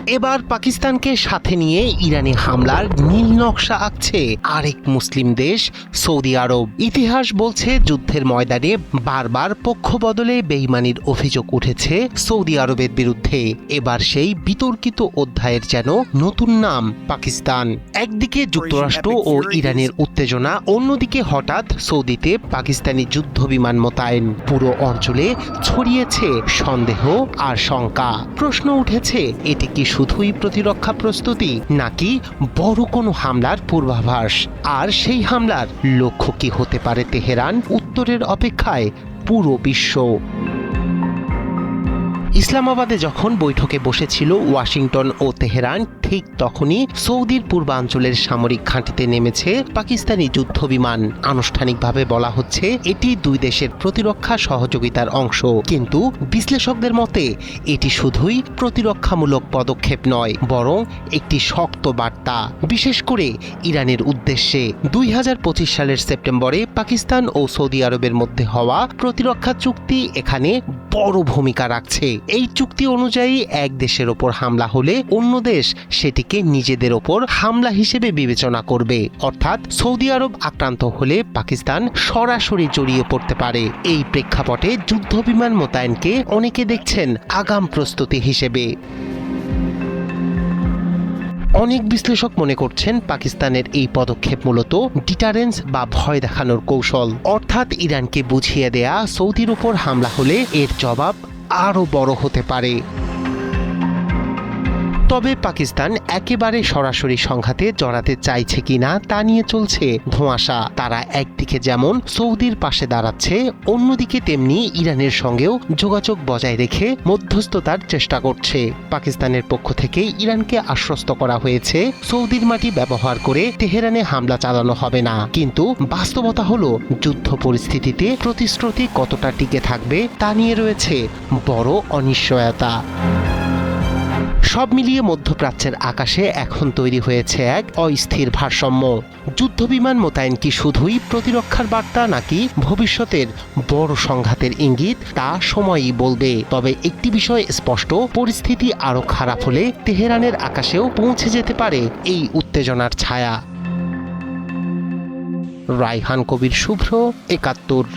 এবার পাকিস্তানকে সাথে নিয়ে ইরানি হামলার নীল নকশা আঁকছে আরেক মুসলিম দেশ সৌদি আরব। ইতিহাস বলছে যুদ্ধের ময়দানে বারবার পক্ষ বদলে বেইমানির অভিযোগ উঠেছে সৌদি আরবের বিরুদ্ধে। এবার সেই বিতর্কিত অধ্যায়ের যেন নতুন নাম পাকিস্তান। একদিকে যুক্তরাষ্ট্র ও ইরানের উত্তেজনা, অন্যদিকে হঠাৎ সৌদিতে পাকিস্তানি যুদ্ধ বিমান মোতায়েন। পুরো অঞ্চলে ছড়িয়েছে সন্দেহ আর শঙ্কা। প্রশ্ন উঠেছে, এটি কি শুধুই প্রতিরক্ষা প্রস্তুতি নাকি বড় কোনো হামলার পূর্বাভাস? আর সেই হামলার লক্ষ্য কি হতে পারে তেহরান? উত্তরের অপেক্ষায় পুরো বিশ্ব। ইসলামাবাদে যখন বৈঠকে বসেছিল ওয়াশিংটন ও তেহরান, ঠিক তখনই সৌদির পূর্বাঞ্চলের সামরিক ঘাঁটিতে নেমেছে পাকিস্তানি যুদ্ধ বিমান। আনুষ্ঠানিকভাবে বলা হচ্ছে এটি দুই দেশের প্রতিরক্ষা সহযোগিতার অংশ, কিন্তু বিশ্লেষকদের মতে এটি শুধুই প্রতিরক্ষামূলক পদক্ষেপ নয়, বরং একটি শক্ত বার্তা, বিশেষ করে ইরানের উদ্দেশ্যে। 2025 সালের সেপ্টেম্বরে পাকিস্তান ও সৌদি আরবের মধ্যে হওয়া প্রতিরক্ষা চুক্তি এখানে বড় ভূমিকা রাখছে। এই চুক্তি অনুযায়ী এক দেশের ওপর হামলা হলে অন্য দেশ সেটিকে নিজেদের ওপর হামলা হিসেবে বিবেচনা করবে। অর্থাৎ সৌদি আরব আক্রান্ত হলে পাকিস্তান সরাসরি জড়িয়ে পড়তে পারে। এই প্রেক্ষাপটে যুদ্ধ বিমান মোতায়েনকে অনেকে দেখছেন আগাম প্রস্তুতি হিসেবে। অনেক বিশ্লেষক মনে করছেন পাকিস্তানের এই পদক্ষেপ মূলত ডিটারেন্স বা ভয় দেখানোর কৌশল। অর্থাৎ ইরানকে বুঝিয়ে দেয়া সৌদির উপর হামলা হলে এর জবাব আরও বড় হতে পারে। তবে পাকিস্তান একেবারে সরাসরি সংঘাতে জড়াতে চাইছে কিনা তা নিয়ে চলছে ধোঁয়াশা। তারা একদিকে যেমন সৌদির পাশে দাঁড়াচ্ছে, অন্যদিকে তেমনি ইরানের সঙ্গেও যোগাযোগ বজায় রেখে মধ্যস্থতার চেষ্টা করছে। পাকিস্তানের পক্ষ থেকে ইরানকে আশ্বস্ত করা হয়েছে সৌদির মাটি ব্যবহার করে তেহরানে হামলা চালানো হবে না। কিন্তু বাস্তবতা হলো যুদ্ধ পরিস্থিতিতে প্রতিশ্রুতি কতটা টিকে থাকবে তা নিয়ে রয়েছে বড় অনিশ্চয়তা। সব মিলিয়ে মধ্যপ্রাচ্যের আকাশে এখন তৈরি হয়েছে এক অস্থির ভারসাম্য। যুদ্ধবিমান মোতায়েন কি শুধুই প্রতিরক্ষার বার্তা নাকি ভবিষ্যতের বড় সংঘাতের ইঙ্গিত, তা সময়ই বলবে। তবে একটি বিষয় স্পষ্ট, পরিস্থিতি আরও খারাপ হলে তেহরানের আকাশেও পৌঁছে যেতে পারে এই উত্তেজনার ছায়া। রায়হান কবির, শুভ্র, ৭১।